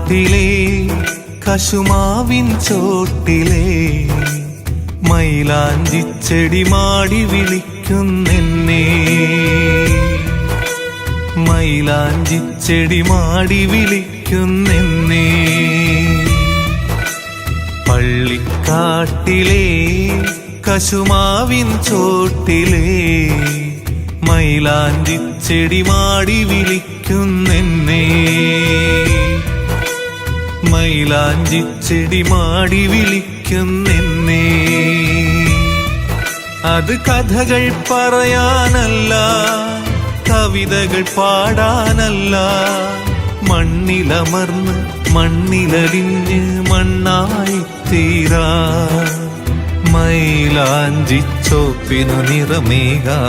പള്ളിക്കാട്ടിലെ കശുമാവിൻ ചോട്ടിലെ മൈലാഞ്ചിച്ചെടി മാടി വിളിക്കുന്നെന്നെ, മൈലാഞ്ചിച്ചെടി മാടി വിളിക്കുന്നെന്നെ. പള്ളിക്കാട്ടിലെ കശുമാവിൻ ചോട്ടിലെ മൈലാഞ്ചിച്ചെടി മാടി വിളിക്കുന്നെന്നെ, മൈലാഞ്ചിച്ചെടി മാടി വിളിക്കുന്നെന്നെ. അത് കഥകൾ പറയാനല്ല, കവിതകൾ പാടാനല്ല, മണ്ണിലമർന്ന് മണ്ണിലലിഞ്ഞ് മണ്ണായി തീരാ മൈലാഞ്ചിച്ചോപ്പിനു നിറമേകാ.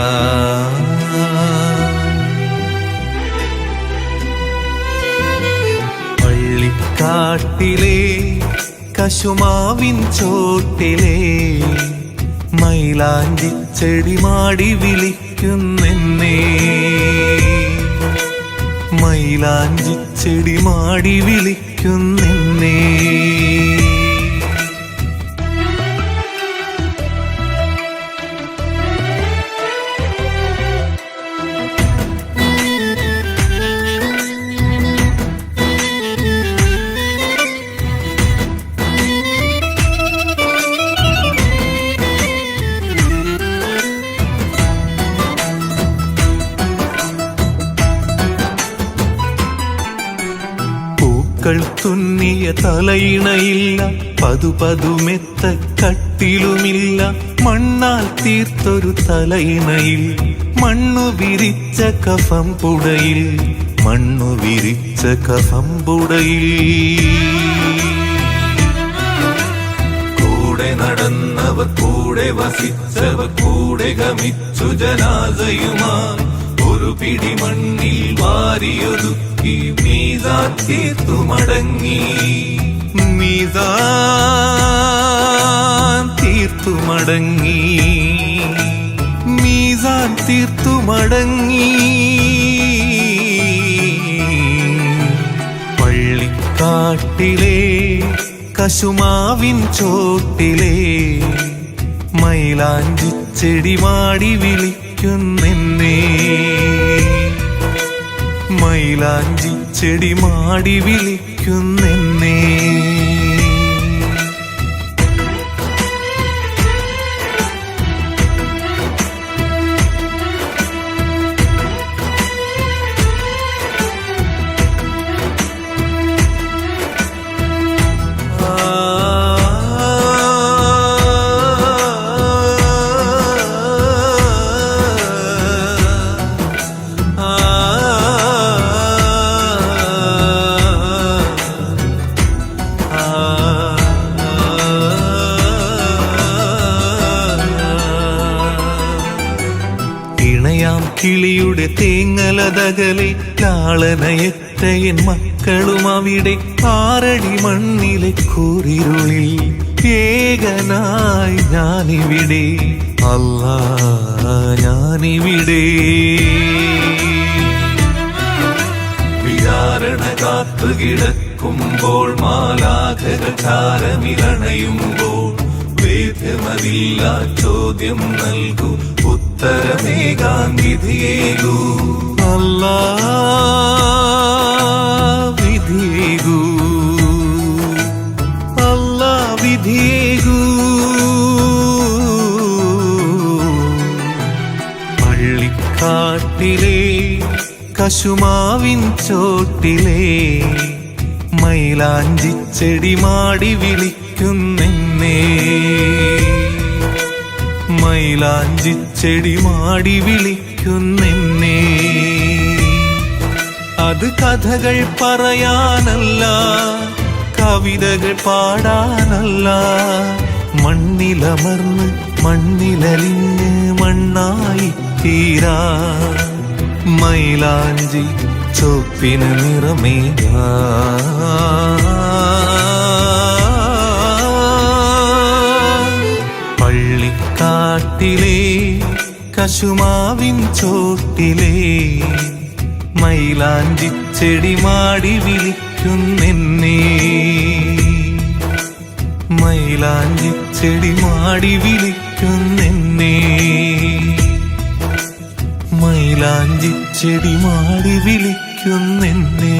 പള്ളിക്കാട്ടിലെ കശുമാവിൻ ചോട്ടിലെ മൈലാഞ്ചിച്ചെടി മാടി വിളിക്കുന്നെന്നെ, മൈലാഞ്ചിച്ചെടി മാടി വിളിക്കുന്നെന്നെ. തുന്നിയ തലയിണയില്ല, പതുപതുമെത്ത കട്ടിലുമില്ല, മണ്ണാൽ തീർത്തൊരു തലയിണയിൽ മണ്ണു വിരിച്ച കഫം പുടയിൽ, മണ്ണു വിരിച്ച കഫം പുടയിൽ. കൂടെ നടന്നവർ കൂടെ വസിച്ചവർ കൂടെ ഗമിച്ചു ജനാസയുമായി ഒരു പിടി മണ്ണിൽ വാരിയൊതുക്കി മീസാൻ തീർത്തു മടങ്ങി, മീസാൻ തീർത്തു മടങ്ങി, മീസാൻ തീർത്തു മടങ്ങി. പള്ളിക്കാട്ടിലെ കശുമാവിൻ ചോട്ടിലെ മൈലാഞ്ചിച്ചെടി മാടി വിളിക്കുന്നെന്നെ, മൈലാഞ്ചിച്ചെടി മാടി വിളിക്കുന്നെന്നെ. ഇണയാം കിളിയുടെ തേങ്ങലതകലെ ലാളനയറ്റയൻ മക്കളും അവിടെ ആറടി മണ്ണിലെ കൂരിരുളിൽ ഏകനായി ഞാനിവിടെ, അല്ലാ ഞാനിവിടെ. വിചാരണ കാത്തു കിടക്കുമ്പോൾ മാലാഖകൾ ചാരമിലണയുമ്പോൾ വേദ്യമതില്ല ചോദ്യം നൽകൂ, ഉത്തരമേകാൻ വിധിയേകൂ, അല്ലാ വിധിയേകൂ, അല്ലാ വിധിയേകൂ. പള്ളിക്കാട്ടിലെ കശുമാവിൻ ചോട്ടിലെ മൈലാഞ്ചിച്ചെടി മാടി വിളിക്കുന്നെന്നെ, മൈലാഞ്ചിച്ചെടി മാടി വിളിക്കുന്നെന്നെ. അത് കഥകൾ പറയാനല്ല, കവിതകൾ പാടാനല്ല, മണ്ണിലമർന്ന് മണ്ണിലലിഞ്ഞ് മണ്ണായി തീരാ മൈലാഞ്ചി ചോപ്പിന് നിറമേകാ. പള്ളിക്കാട്ടിലെ കശുമാവിൻ ചോട്ടിലെ മൈലാഞ്ചിച്ചെടി മാടി വിളിക്കുന്നെന്നെ, വിളിക്കുന്നെന്നെ മൈലാഞ്ചിച്ചെടി മാടി വിളിക്കുന്നെന്നെ മൈലാഞ്ചിച്ചെടി മാടി വിളിക്കുന്നെന്നെ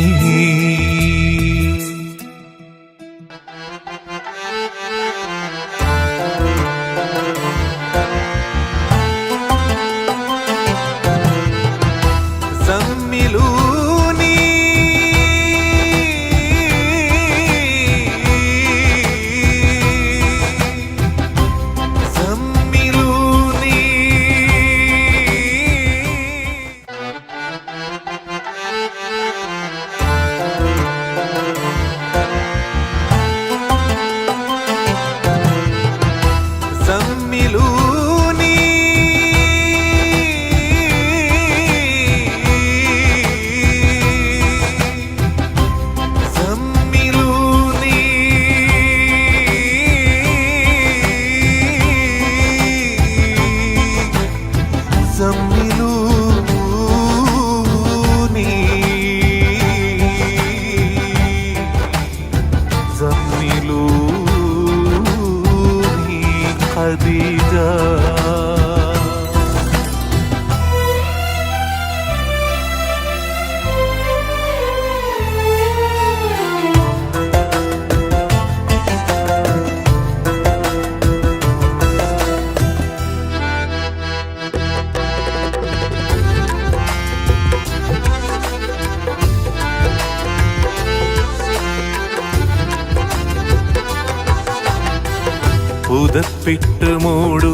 പുതപ്പിട്ട് മൂടു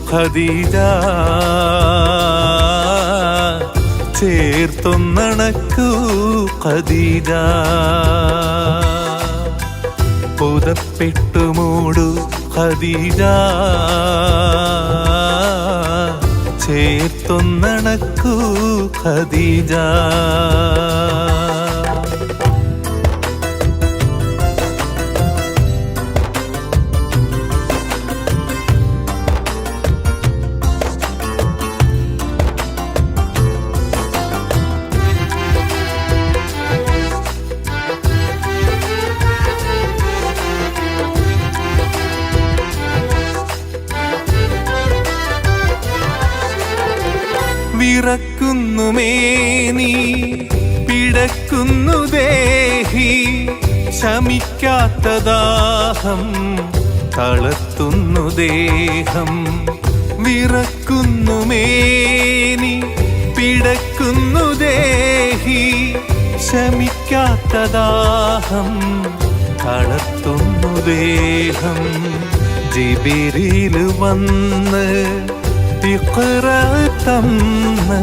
ഖദീജ ചേർത്തൊന്നണക്കൂ ഖദീജ പുതപ്പിട്ട് മൂടു ഖദീജ ചേർത്തൊന്നണക്കൂ ഖദീജ വിറക്കുന്നു മേനി പിടക്കുന്നു ദേഹി ശമിക്കാത്ത ദാഹം തളർത്തുന്നു ദേഹം വിറക്കുന്നു മേനി പിടക്കുന്നു ദേഹി ശമിക്കാത്ത ദാഹം തളർത്തുന്നു ദേഹം ജിബിരിൽ വന്ന് തന്ന്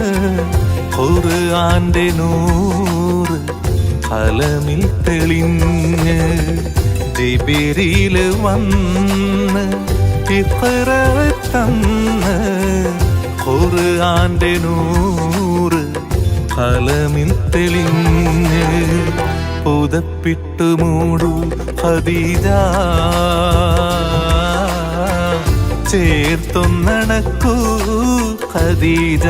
ഖുർആന്റെ നൂറ് ഖലമിൽ തെളിഞ്ഞ് ജിബിരിൽ വന്ന് തന്ന് ഖുർആന്റെ നൂറ് ഖലമിൽ തെളിഞ്ഞ് പുതപ്പിട്ട് മൂടു ഖദീജ ചേർത്തൊന്നണക്കൂ ഖദീജ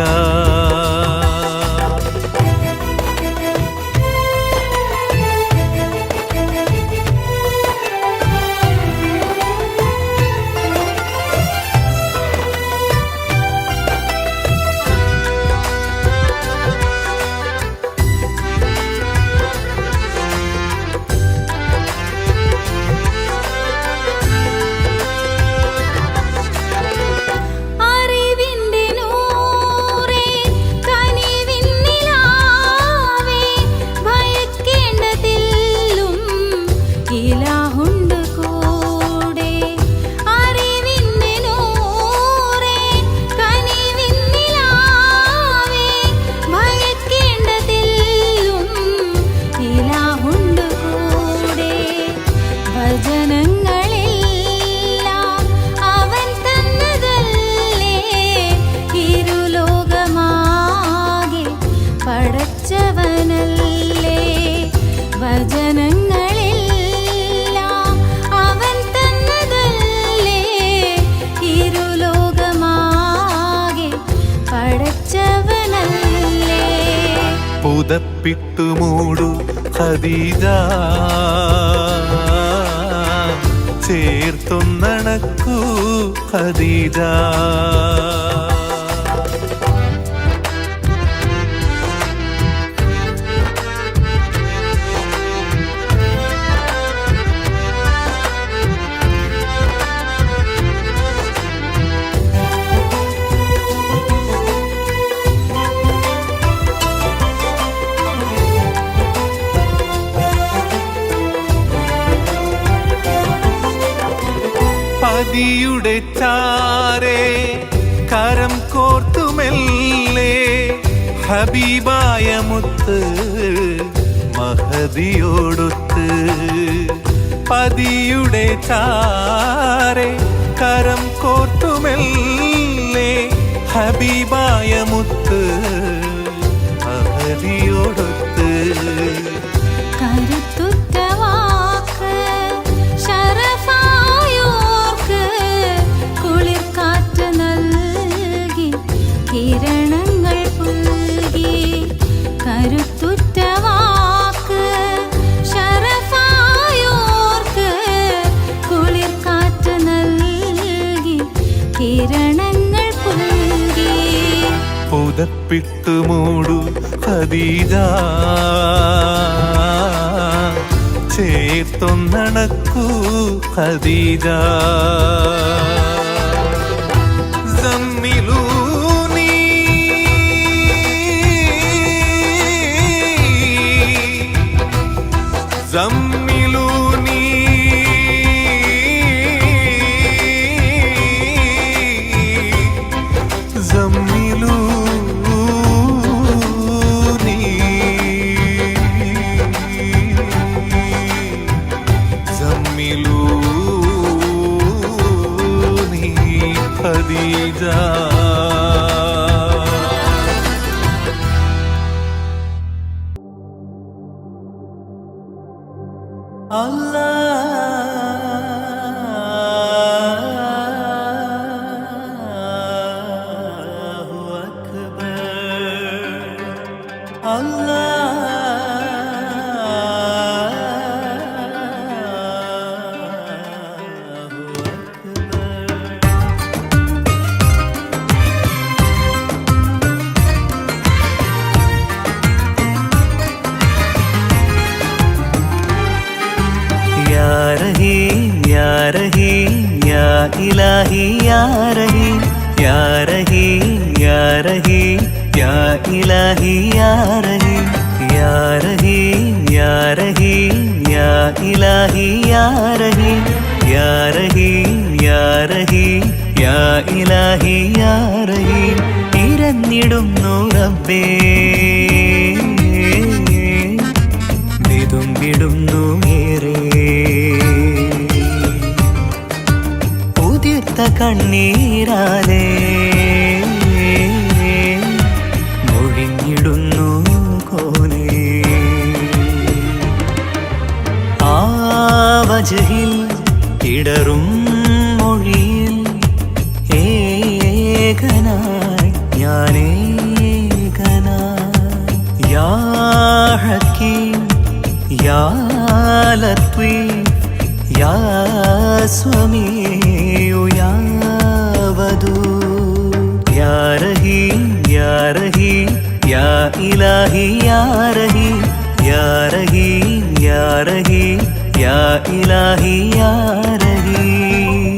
പുതപ്പിട്ടു മൂടു ഖദീജ ചേർത്തൊന്നണക്കൂ ഖദീജ പതിയുടെ ചാരേ കരം കോർത്തുമെല്ലേ ഹബീബായ മുത്ത് മഹദിയോടൊത്ത് പതിയുടെ ചാരേ കരം കോർത്തുമെല്ലേ ഹബീബായ മുത്ത് മഹദിയോടൊത്ത് കിരണങ്ങൾ പുൽകി കരുത്തുറ്റ വാക്ക് ശരഫായോർക്ക് കുളിർ കാറ്റ് നൽകി കിരണങ്ങൾ പുൽകി പുതപ്പിട്ടു മൂടു Khadija ചേർത്തൊന്നണക്കൂ Khadija زملوني زملوني زملوني خديجة Allahu Akbar Allahu Ya Rahim, Ya Rahim, Ya Ilahi, Ya Rahim, Ya Rahim, Ya Rahim, Ya Ilahi, Ya Rahim, Ya Rahim, Ya Rahim, Ya Ilahi, Ya Rahim, Ya Rahim, Ya Rahim, Ya Ilahi, Ya Rahim. ഇരന്നിടുന്നു റബ്ബേ വിടുന്നു ഏറെ ഉദിർത്ത കണ്ണീരാലേ മൊഴിഞ്ഞിടുന്നു കോനേ ആ വജഹിൽ ഇടറും മൊഴിയിൽ ഏകനായി ഞാനേകനായി യാ Hakeem Ya Latif, Ya Swamiyu, Ya Wadud, Ya Rahim, Ya Rahim, Ya Ilahi, Ya Rahim, Ya Rahim, Ya Rahim, Ya Ilahi, Ya Rahim.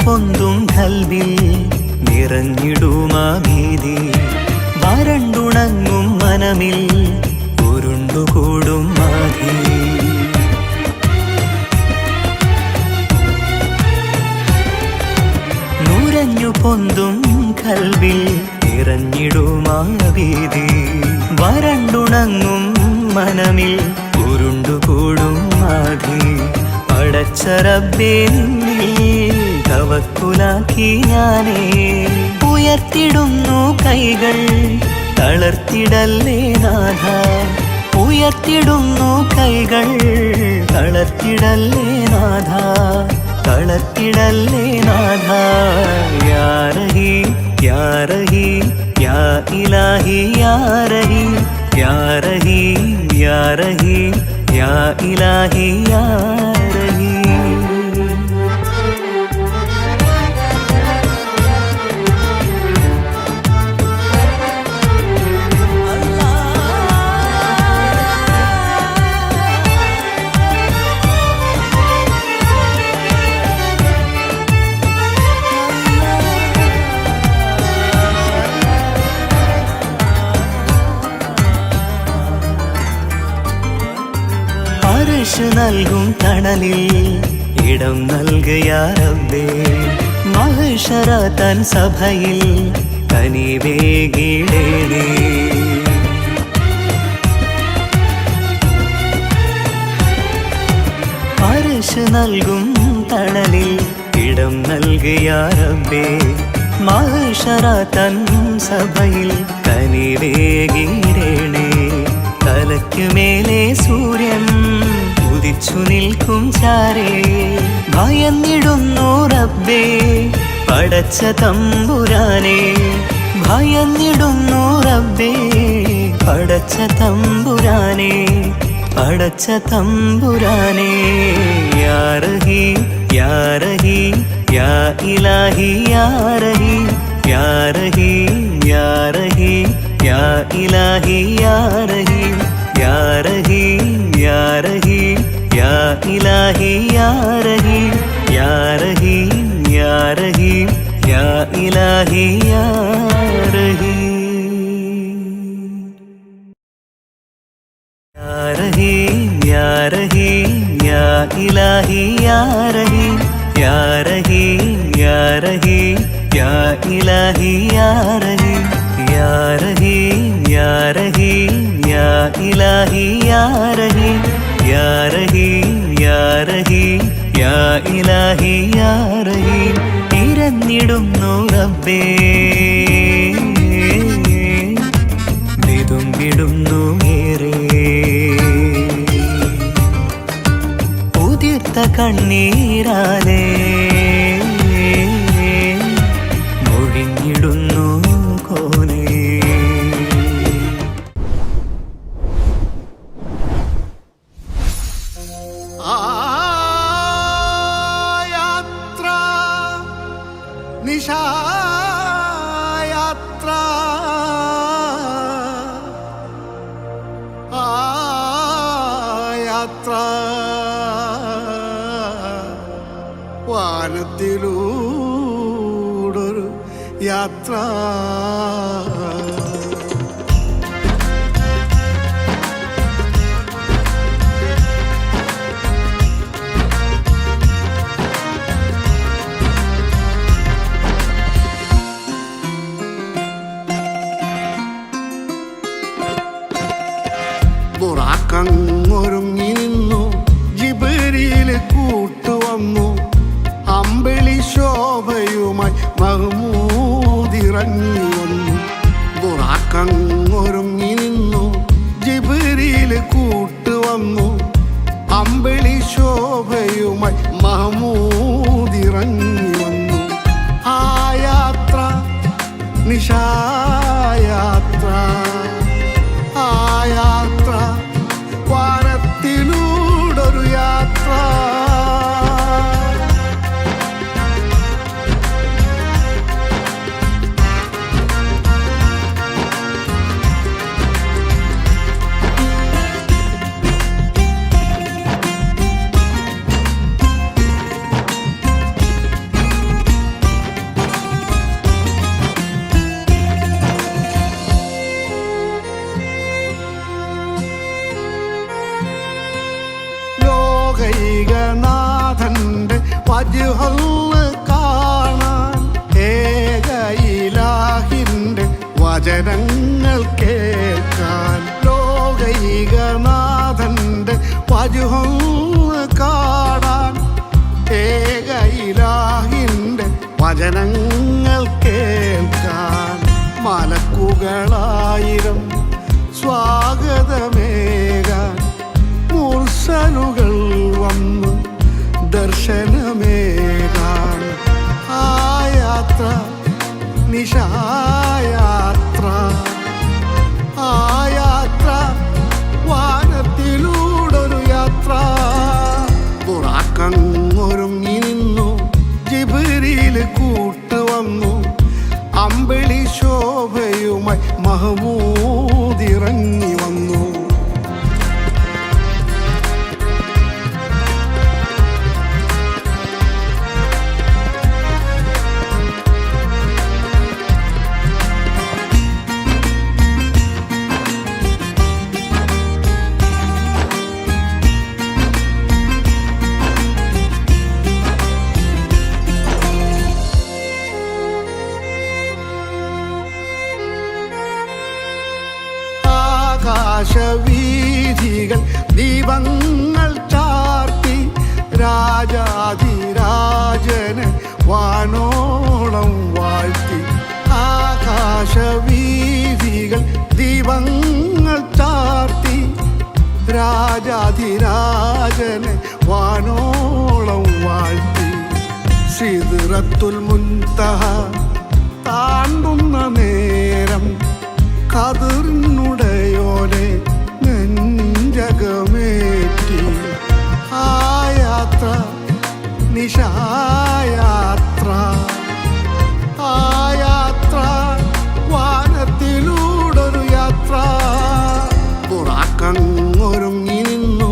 പൊന്തും കൽവിൽ നിറഞ്ഞിടുമാ ഭീതി വരണ്ടുണങ്ങും മനമിൽ ഉരുണ്ടുകൂടും മാധി നുരഞ്ഞു പൊന്തും കൽവിൽ നിറഞ്ഞിടുമാ ഭീതി വരണ്ടുണങ്ങും മനമിൽ ഉരുണ്ടുകൂടും മാധി പടച്ച റബ്ബേ നിന്നിൽ തവക്കുലാക്കി ഞാനേ ഉയർത്തിടുന്നു കൈകൾ തളർത്തിടല്ലേ നാഥ ഉയർത്തിടുന്നു കൈകൾ തളർത്തിടല്ലേ നാഥ തളർത്തിടല്ലേ നാഥ യാ റഹീം യാ റഹീം യാ ഇലാഹി യാ റഹീം യാ റഹീം യാ റഹീം യാ ഇലാഹി യാ റഹീം അർശ് നൽകും തണലിൽ ഇടം നൽകിയ റബ്ബേ മഹ്ശറ തൻ സഭയിൽ കനിവേകിടേണേ അർശ് നൽകും തണലിൽ ഇടം നൽകിയ റബ്ബേ മഹ്ശറ തൻ സഭയിൽ കനിവേകിടേണേ തലയ്ക്കു മേലെ സൂര്യൻ ഉദിച്ചു നിൽക്കും ചാരേ ഭയന്നിടുന്നു റബ്ബേ പടച്ച തമ്പുരാനെ ഭയന്നിടുന്നു റബ്ബേ പടച്ച തമ്പുരാനെ പടച്ച തമ്പുരാനെ യാ റഹീം യാ റഹീം യാ ഇലാഹി യാ റഹീം യാ റഹീം യാ റഹീം യാ ഇലാഹി യാ റഹീം യാ റഹീം യാ റഹീം യാ ഇലാഹി യാ റഹീം യാ റഹീം യാ റഹീം യാ ഇലാഹി യാ റഹീം യാ റഹീം യാ റഹീം യാ ഇലാഹി യാ റഹീം യാ റഹീം യാ റഹീം യാ ഇലാഹി യാ റഹീം യാ റഹീം യാ റഹീം യാ ഇലാഹി യാ റഹീം യാ റഹീം യാ റഹീം യാ ഇലാഹി യാ റഹീം ഇരന്നിടുന്നു റബ്ബേ വിതുമ്പിടുന്നു ഏറെ ഉതിർത്ത കണ്ണീരാലേ മൊഴിഞ്ഞിടുന്നു കോനേ യാത്ര നിശായാത്ര യാത്ര വാനത്തിലൂടൊരു യാത്ര ബുറാക്കങ്ങൊരുങ്ങി നിന്നു ജിബ്രീല് കൂട്ടുവന്നു അമ്പിളി ശോഭയുമായി മഹ്മൂദിറങ്ങി വന്നു ബുറാക്കങ്ങൊരുങ്ങി നിന്നു ജിബ്രീല് കൂട്ടുവന്നു അമ്പിളി ശോഭയുമായി മഹ്മൂദിറങ്ങി വന്നു ആ യാത്ര നിശായാത്ര ആ യാത്ര വാനത്തിലൂടൊരു യാത്ര ലോകൈകനാഥന്റെ വജ്ഹൊന്ന് കാണാൻ ഏകയിലാഹിന്റെ വചനങ്ങൾ കേൾക്കാൻ ലോകൈകനാഥന്റെ വജ്ഹൊന്ന് കാണാൻ മഹമൂദിറങ്ങി വന്നു. ആകാശവീഥികൾ ദീപങ്ങൾ ചാർത്തി രാജാധിരാജന് വാനോളം വാഴ്ത്തി. ആകാശവീഥികൾ ദീപങ്ങൾ ചാർത്തി രാജാധിരാജന് വാനോളം വാഴ്ത്തി. സിദ്റത്തുൽ മുൻതഹ താണ്ടുന്ന നേരം ഖദറിനുടയോനെ നെഞ്ചകമേറ്റി. ആ യാത്ര നിശായാത്ര, ആ യാത്ര വാനത്തിലൂടൊരു യാത്ര. ബുറാക്കങ്ങൊരുങ്ങി നിന്നു,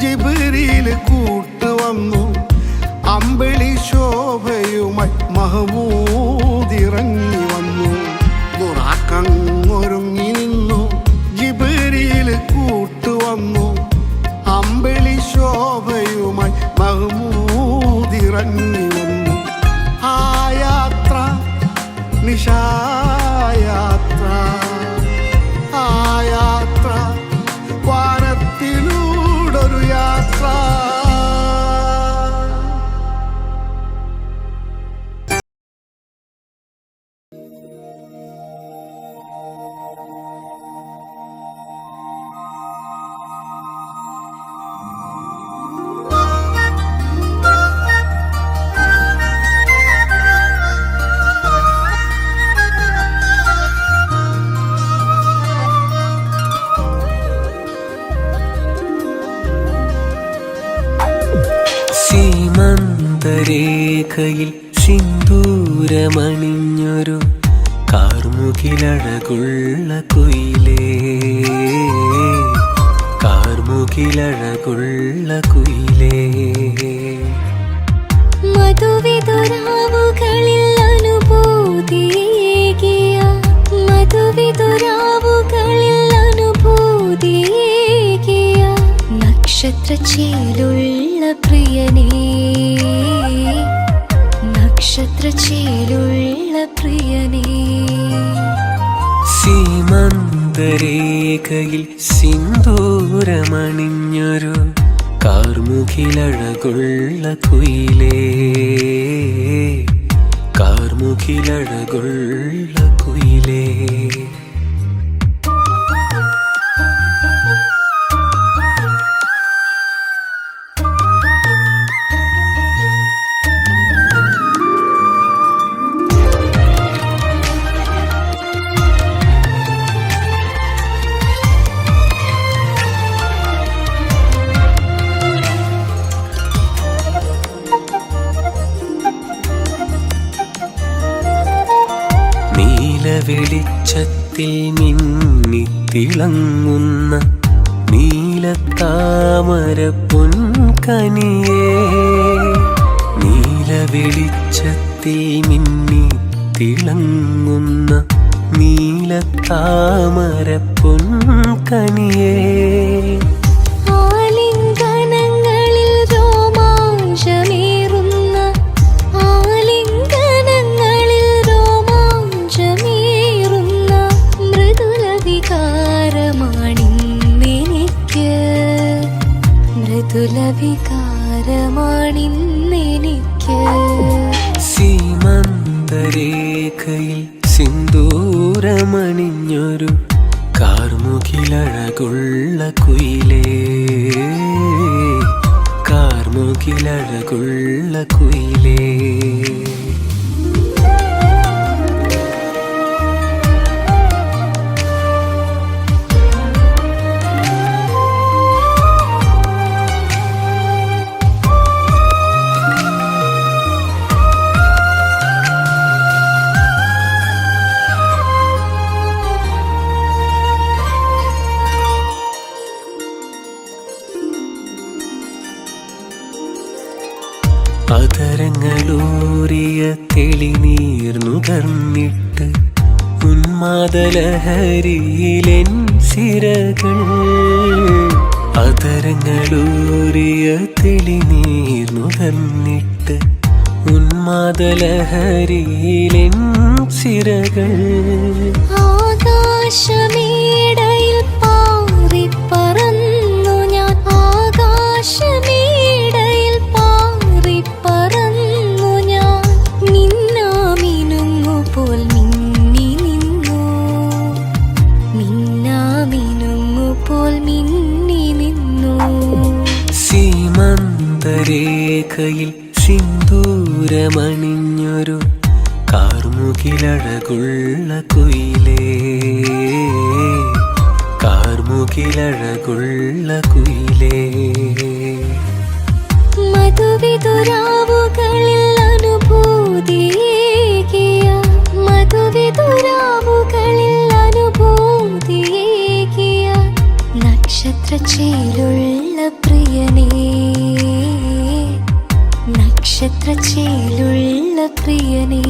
ജിബ്രീൽ കൂട്ടുവന്നു. അമ്പിളി ശോഭയുമായി മഹമൂദിറങ്ങി വന്നു. ബുറാക്കങ്ങൊരുങ്ങി നിന്നു, ജിബ്രീൽ കൂട്ടുവന്നു. അമ്പിളി ശോഭയുമായി മഹമൂദിറങ്ങി വന്നു. ആ യാത്ര നിശായാത്ര, ആ യാത്ര വാനത്തിലൂടൊരു യാത്ര. സീമന്തരേഖയിൽ സിന്ദൂരമണിഞ്ഞൊരു കാർമുകിലഴകുള്ള കുയിലേ, കാർമുകിലഴകുള്ള കുയിലേ. മധുവിതുരാവുകളിൽ അനുഭൂതിയേകിയ, മധുവിതുരാവുകളിൽ അനുഭൂതിയേകിയ നക്ഷത്രച്ചേലുള്ള പ്രിയനേ, നക്ഷത്രച്ചേലുള്ള പ്രിയനേ. സീമന്തരേഖയിൽ സിന്ദൂരമണിഞ്ഞൊരു കാർമുകിലഴകുള്ള കുയിലേ, കാർമുകിലഴകുള്ള കുയിലേ. വെളിച്ചത്തിൽ മിന്നിത്തിളങ്ങുന്ന നീലത്താമര പൊൻകനിയേ, നീലവെളിച്ചത്തിൽ മിന്നിത്തിളങ്ങുന്ന നീലത്താമര പൊൻകനിയേ. ആലിംഗനങ്ങളിൽ രോമാഞ്ചമേറുന്ന, ആലിംഗനങ്ങളിൽ രോമാഞ്ചമേറുന്ന മൃദുല വികാരമാണിന്നെനിക്ക്, മൃദുല വികാരമാണിന്നെനിക്ക്. സീമന്തരേഖയിൽ സിന്ദൂരമണിഞ്ഞൊരു കാർമുകിലഴകുള്ള കുയിലേ, കാർമുകിലഴകുള്ള കുയിലേ. നുകർന്നിട്ട് ഉന്മാദലഹരിയിലെൻ സിരകൾ അതരങ്ങളൂറിയ തെളിനീർ നുകർന്നിട്ട് ഉന്മാദലഹരിയിലെൻ സിരകൾ ആകാശമേടയിൽ പാറിപ്പറന്നു ഞാൻ ആകാശമേടയിൽ പാറിപ്പറന്നു ഞാൻ മിന്നാമിനുങ്ങുപോൽ മിന്നി നിന്നു മിന്നാമിനുങ്ങുപോൽ മിന്നി നിന്നു സീമന്തരേഖയിൽ സിന്ദൂരമണിഞ്ഞൊരു കാർമുകിലഴകുള്ള കുയിലേ കാർമുകിലഴകുള്ള കുയിലേ മധുവിതുരാവുകളിൽ അനുഭൂതിയേകിയ മധുവിതുരാവുകളിൽ അനുഭൂതിയേകിയ നക്ഷത്രച്ചേലുള്ള പ്രിയനേ നക്ഷത്രച്ചേലുള്ള പ്രിയനേ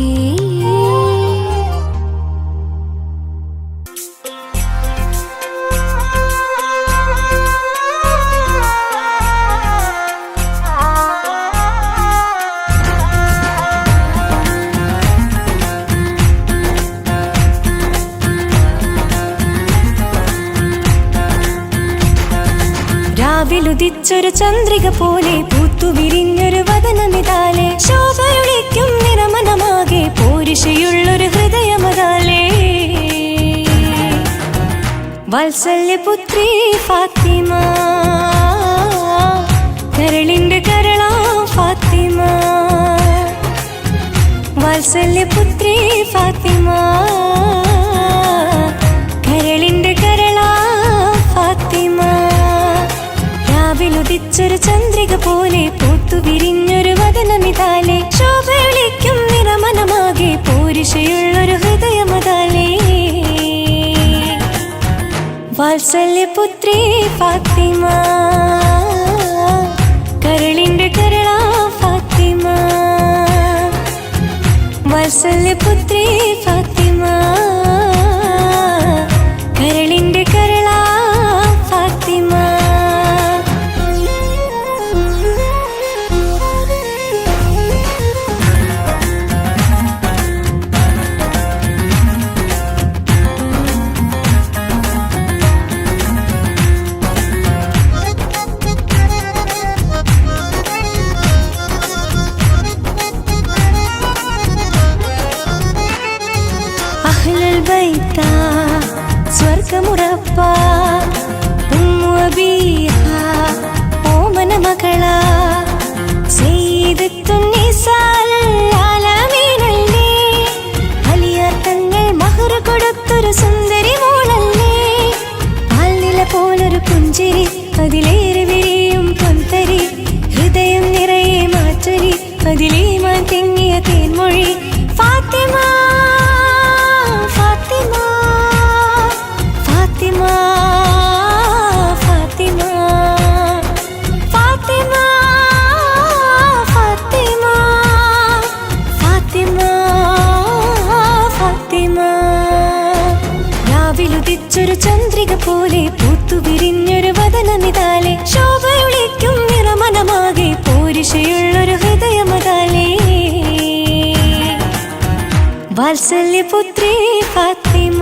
രാവിലുദിച്ചൊരു ചന്ദ്രിക പോലെ പൂത്തുവിരിഞ്ഞൊരു വദനമിതാലെ ശോഭയൊളിക്കും നിറമനമാകെ പോരിശയുള്ളൊരു ഹൃദയമതാലേ വാത്സല്യപുത്രി ഫാത്തിമ കരളിന്റെ കരളാ ഫാത്തിമ വാത്സല്യപുത്രി ഫാത്തിമ കരളിന്റെ കരളാ ഫാത്തിമ രാവിലുദിച്ചൊരു ചന്ദ്രിക പോലെ പൂത്തുവിരിഞ്ഞൊരു വദനമിതാലെ ശോഭയൊളിക്കും നിറമനമാകെ പോരിശയുള്ളൊരു ഹൃദയമതാലേ വാത്സല്യപുത്രി ഫാത്തിമ കരളിന്റെ കരളാ ഫാത്തിമ വാത്സല്യപുത്രി ഫാത്തിമ കരളിന്റെ കരളാ ഫാത്തിമ സ്വർഗമുറപ്പ ഓമന മകള തങ്ങൾ മഹർ കൊടുത്തൊരു സുന്ദരി മോളല്ലേ പാൽനില പോലൊരു പുഞ്ചിരി അതിലേറെ വിരിയും പൊന്തരി ഹൃദയം നിറയെ മാറ്റൊരി അതിലേ മാൻ തെങ്ങിയ തേൻമൊഴി ഫാത്തിമ ഫാത്തിമ ഫാത്തിമ ഫാത്തിമ ഫാത്തിമ ഫാത്തിമ ഫാത്തിമ ഫാത്തിമ രാവിലുദിച്ചൊരു ചന്ദ്രിക പോലെ പൂത്തുവിരിഞ്ഞൊരു വദനമിതാലെ ശോഭയൊളിക്കും നിറമനമാകെ പോരിശയുള്ളൊരു ഹൃദയമതാലേ വാത്സല്യപുത്രി ഫാത്തിമ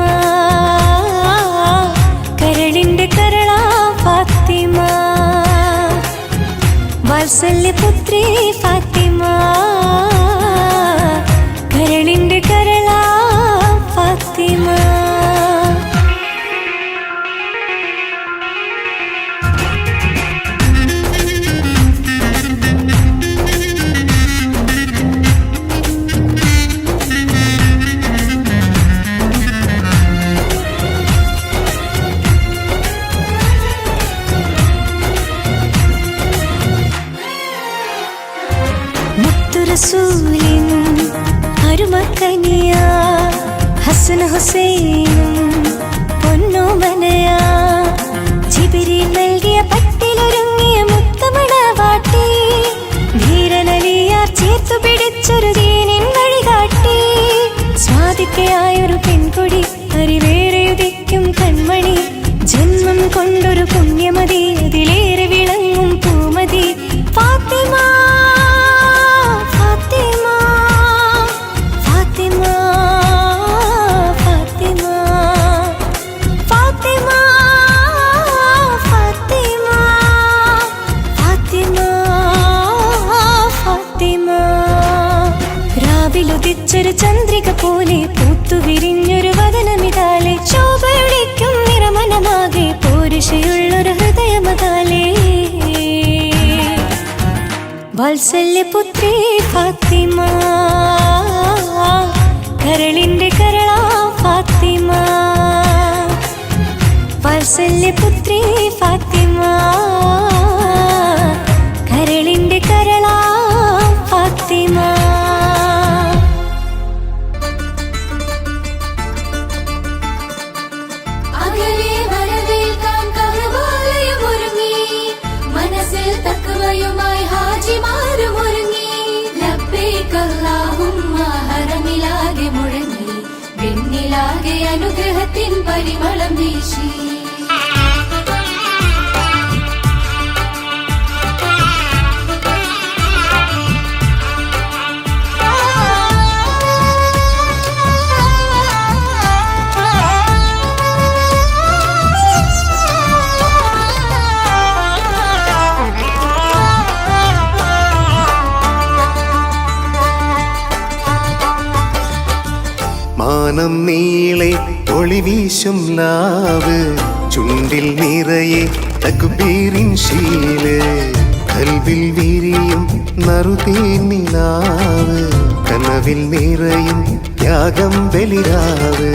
കരളിന്റെ കരളാ ഫാത്തിമ വാത്സല്യപുത്രി ഫാത്തിമ കരളിന്റെ കരളാ ഫാത്തിമ റസൂലിനും അരുമക്കനിയ ഹസൻ ഹുസൈനും പൊന്നോമനയ ജിബ്രീൽ നൽകിയ പട്ടിലൊരുങ്ങിയ മുത്തമണവാട്ടി ധീരനലിയാർ ചേർത്തു പിടിച്ചൊരു ദീനിൻ വഴികാട്ടി ചെഞ്ചൊരു ചന്ദ്രിക പോലെ പൂത്തുവിരിഞ്ഞൊരു വദനമിതാലെ ശോഭയൊളിക്കും നിറമനമാകെ പോരുഷയുള്ളൊരു ഹൃദയമതാലേ വാത്സല്യപുത്രി ഫാത്തിമ കരളിന്റെ കരളാ ഫാത്തിമ വാത്സല്യപുത്രി ഫാത്തിമ കരളിന്റെ കരളാ ഫാത്തിമ അനുഗ്രഹത്തിൻ പരിമളം വീശി മാനം നീളെ ഒളിവീശും ലാവ് ചുണ്ടിൽ നിറയെ തക്ബീറിൻ ശീല് കൽവിൽ വിരിയും നറുതേനിലാവ് കനവിൽ നിറയും ത്യാഗം ബലിരാവ്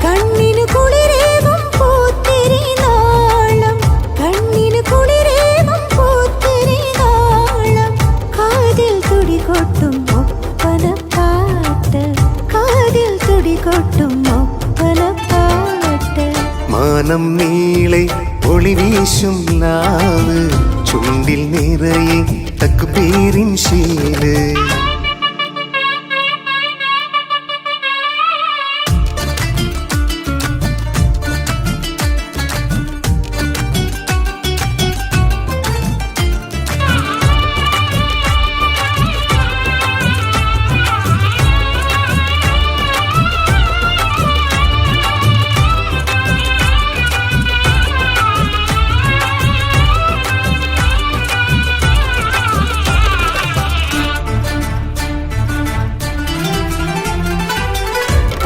കണ്ണിനു കുളിരേകും പൂത്തിരി നാളം കണ്ണിനു കുളിരേകും പൂത്തിരി നാളം കാതിൽ തുടികൊട്ടും ഒപ്പനപ്പാട്ട് കാതിൽ തുടികൊട്ടും ഒപ്പനപ്പാട്ട് മാനം നീളെ ഒളിവീശും ലാവ് ചുണ്ടിൽ നിറയെ തക്ബീറിൻ ശീല്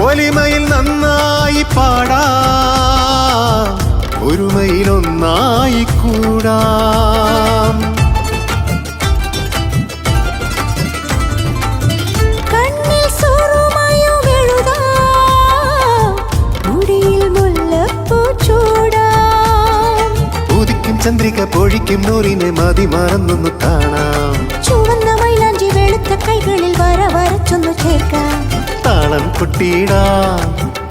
ഒലിമയിൽ നന്നായി പാടാം ഒരുമയിലൊന്നായി കൂടാം കണ്ണിൽ സുറുമയുമെഴുതാം മുടിയിൽ മുല്ലപ്പൂ ചൂടാം ഉദിക്കും ചന്ദ്രിക പൊഴിക്കും നൂറിനെ മതി മറന്നൊന്നു കാണാം ചുവന്ന മൈലാഞ്ചി വെളുത്ത കൈകളിൽ വര വരച്ചൊന്നു ചേർക്കാം താളം കൊട്ടിയിടാം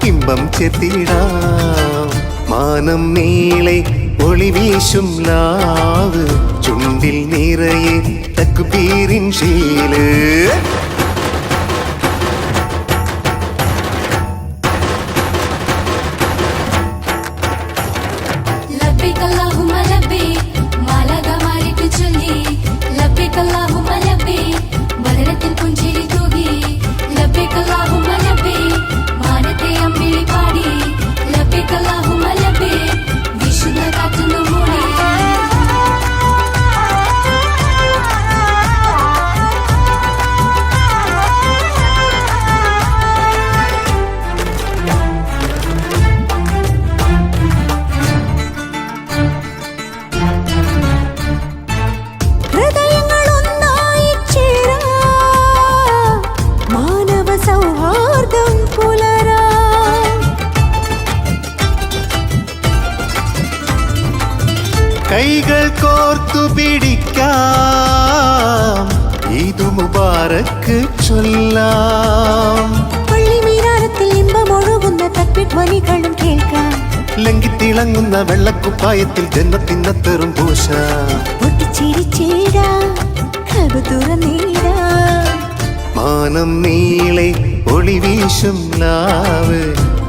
ഇമ്പം ചെത്തിയിടാം മാനം നീളെ ഒളിവീശും ലാവ് ചുണ്ടിൽ നിറയെ തക്ബീറിൻ ശീല് ലബ്ബൈക് അല്ലാഹുമ്മ ലബ്ബൈക് മാലകമാരിട്ട് ചൊല്ലി ലബ്ബൈക് അല്ലാഹുമ്മ ലബ്ബൈക് ബദരത്തിൻ പുഞ്ചിരി തൂകി ലബ്ബൈക് അല്ലാഹുമ്മ ലബ്ബൈക് മാനത്തെ അമ്പിളി പാടി ലബ്ബൈക് അല്ലാഹുമ്മ ലബ്ബൈക് വിശുദ്ധ കാറ്റുന്നു മൂടി ഹൃദയങ്ങളൊന്നായി ചേരാം മാനവ സൗഹാർദ്ദം പുലരാം കൈകൾ കോർത്തു പിടിക്കാം ഈദ് മുബാറക്ക് ചൊല്ലാം പള്ളിമീനാരത്തിൽ ഇമ്പമൊഴുകുന്ന തക്ബീർ ധ്വനികളും കേൾക്കാം ലംഘിത്തിളങ്ങുന്ന വെള്ളക്കുപ്പായത്തിൽ ജന്നത്തിനത്തറും പൂശ പൊട്ടിച്ചിരിച്ചേരാം കൽബ് തുറന്നീടാം മാനം നീളെ ഒളിവീശും ലാവ്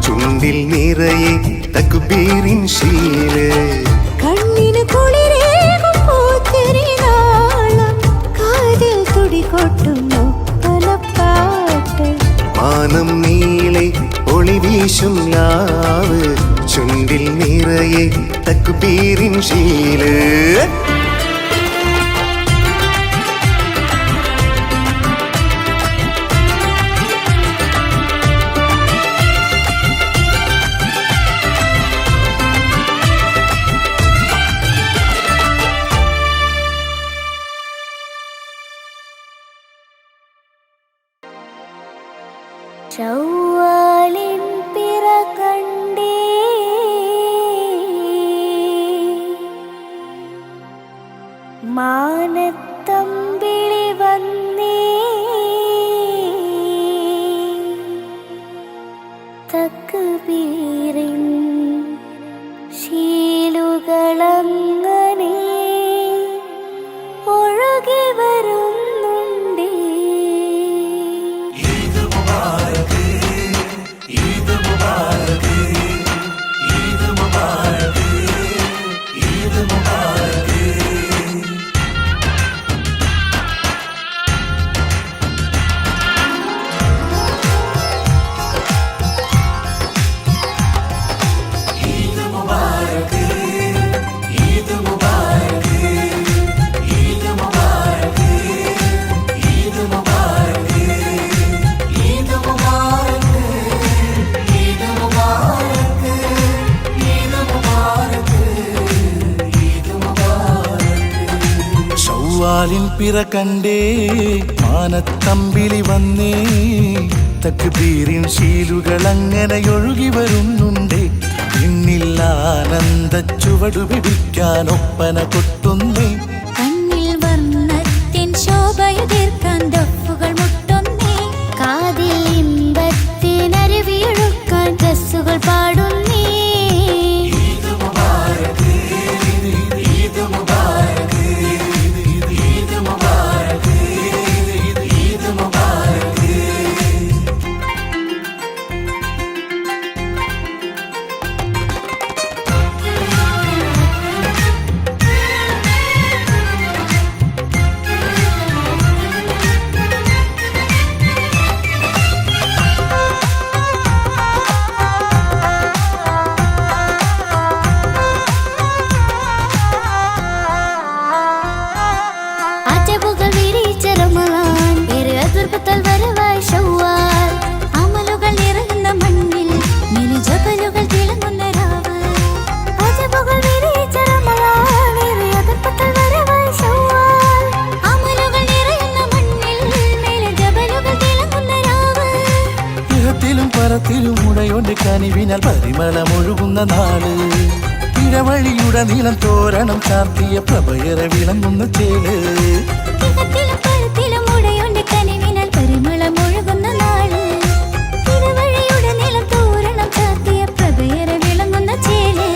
ചുണ്ടിൽ നിറയെ തക്ബീറിൻ ശീല് കണ്ണിന് കുളിരേകും പൂത്തിരി നാളം കാതിൽ തുടികൊട്ടും ഒപ്പനപ്പാട്ട് മാനം നീളെ ഒളിവീശും ലാവ് ചുണ്ടിൽ നിറയെ തക്ബീറിൻ ശീല് മാനത്തമ്പിളി വന്നേ തക്ബീറിൻ ശീലുകളങ്ങനെ ഒഴുകി വരുന്നുണ്ടേ. ിൻ പിറ കണ്ടേ മാനത്തമ്പിളി വന്നേ തക്ബീറിൻ ശീലുകൾ അങ്ങനെ ഒഴുകി വരുന്നുണ്ടേ. പിന്നിൽ ആനന്ദ ചുവടു പിടിക്കാൻ ഒപ്പന കൊട്ടുന്നേ. കണ്ണിൽ വർണ്ണത്തിൻ ശോഭയുതിർക്കാൻ ദഫുകൾ മുട്ടുന്നേ. കാതിൽ ഇമ്പത്തിനരുവിയൊഴുക്കാൻ ഡ്രസ്സുകൾ പാടുന്നേ. അമലുകൾ നിറയുന്ന മണ്ണിൽ ജബലുകൾ തിളങ്ങുന്ന രാവ്. അജബുകൾ വിരിയിച്ച റമളാൻ എതിർപ്പത്തൽ വരവായി ശവ്വാൽ. അമലുകൾ നിറയുന്ന മണ്ണിൽ ജബലുകൾ തിളങ്ങുന്ന രാവ്. ഇഹത്തിലും പരത്തിലും ഉടയോന്റെ കനിവിനാൽ പരിമളമൊഴുകുന്ന നാള്. ഇടവഴിയുടെ നീളം തോരണം ചാർത്തിയ പ്രഭയറെ വിളങ്ങുന്ന ചേല്. ഇഹത്തിലും പരത്തിലും ഉടയോന്റെ കനിവിനാൽ പരിമളമൊഴുകുന്ന നാള്. ഇടവഴിയുടെ നീളം തോരണം ചാർത്തിയ പ്രഭയറെ വിളങ്ങുന്ന ചേല്.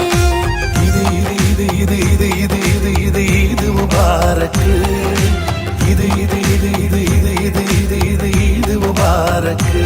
ഈദ് മുബാരക്ക്. ഈദ് മുബാരക്ക്.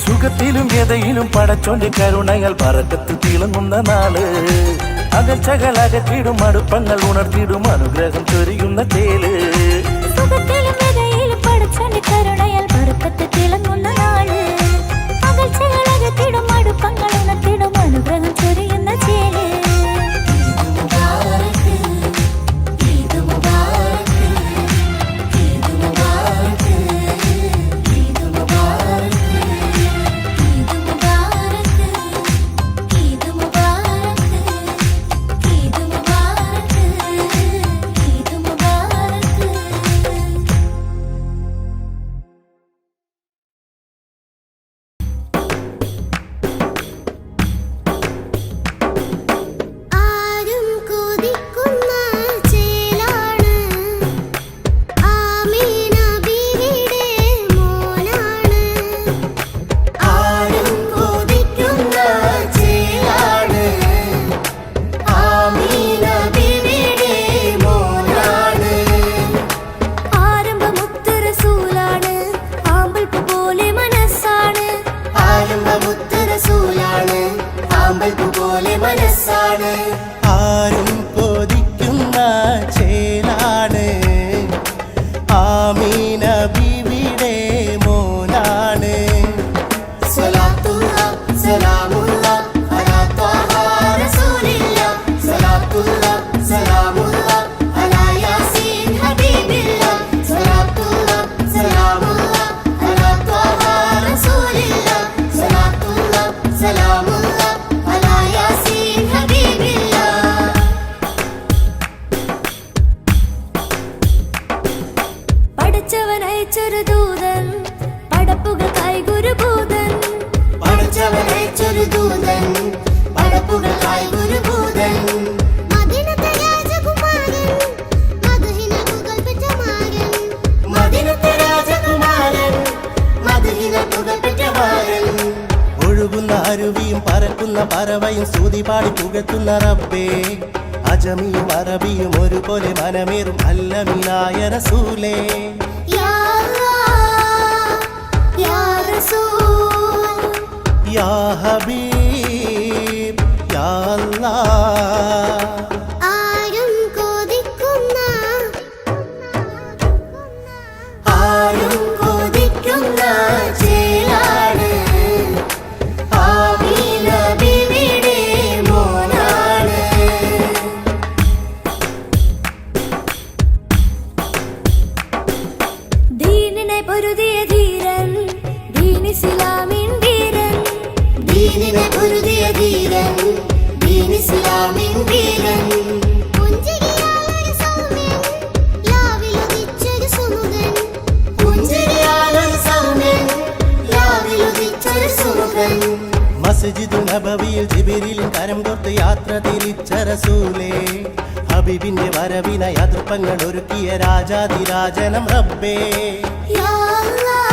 സുഖത്തിലും വ്യതയിലും പടച്ചോന്റെ കരുണയാൽ പറക്കത്ത് തിളങ്ങുന്ന നാള്. അകച്ചകൾ അകറ്റിടും അടുപ്പങ്ങൾ ഉണർത്തിടും അനുഗ്രഹം ചൊരിയുന്ന തേല്. സുഖത്തിലും വ്യതയിലും പടച്ചോന്റെ കരുണയാൽ പറക്കത്ത് തിളങ്ങുന്ന നാള്. അകച്ചകൾ അകറ്റിടും അടുപ്പങ്ങൾ ഉണർത്തിടും അനുഗ്രഹം ചൊരിയുന്ന തേല്. സലാമുള്ള അലാ ത്വാഹ റസൂലില്ല സലാത്തുള്ള സലാമുള്ള അലാ യാസീൻ ഹബീബില്ല സലാത്തുള്ള സലാമുള്ള അലാ ത്വാഹ റസൂലില്ല സലാത്തുള്ള സലാമുള്ള അലാ യാസീൻ ഹബീബില്ല. പഠിച്ചവൻ അയച്ചൊരു ദൂതൻ പടപ്പുകൾക്കായി ഗുരുഭൂതൻ പടച്ചവനയച്ചൊരു ദൂതൻ പടപ്പുകൾക്കായി ഗുരുഭൂതൻ. മദീനത്തെ രാജകുമാരൻ മദഹിന പുകൾപെറ്റ മാരൻ മദീനത്തെ രാജകുമാരൻ മദഹിന പുകൾപെറ്റ മാരൻ. ഒഴുകുന്ന അരുവിയും പറക്കുന്ന പറവയും സ്തുതി പാടി പുകഴ്ത്തുന്ന റബ്ബേ അജമിയും അറബിയും ഒരുപോലെ മനമേറും അല്ലമീനായ റസൂലേ യാ അല്ലാഹ് യാ റസൂൽ യാ ഹബീബ് യാ അല്ലാഹ്. ആരും കൊതിക്കുന്ന ആരും കൊതിക്കുന്ന ചേലാണ് ആമീന ബീവിയുടെ മോനാണ്. ദീനിനെ പൊരുതിയ ധീരൻ ദീനിസ്ലാമിൻ വീരൻ ദീനിനെ പൊരുതിയ ധീരൻ ദീനിസ്ലാമിൻ വീരൻ. പുഞ്ചിരിയാലൊരു സൗമ്യൻ ലാവിലുദിച്ചൊരു സുമുഖൻ പുഞ്ചിരിയാലൊരു സൗമ്യൻ ലാവിലുദിച്ചൊരു സുമുഖൻ. മസ്ജിദു നബവിയിൽ ജിബിരിലിൻ കരം കൊത്ത് യാത്ര തിരിച്ച റസൂലേ ഹബീബിന്റെ വരവിനായി അതൃപ്പങ്ങൾ ഒരുക്കിയ രാജാതിരാജനം റബ്ബേ യാ അല്ലാഹ്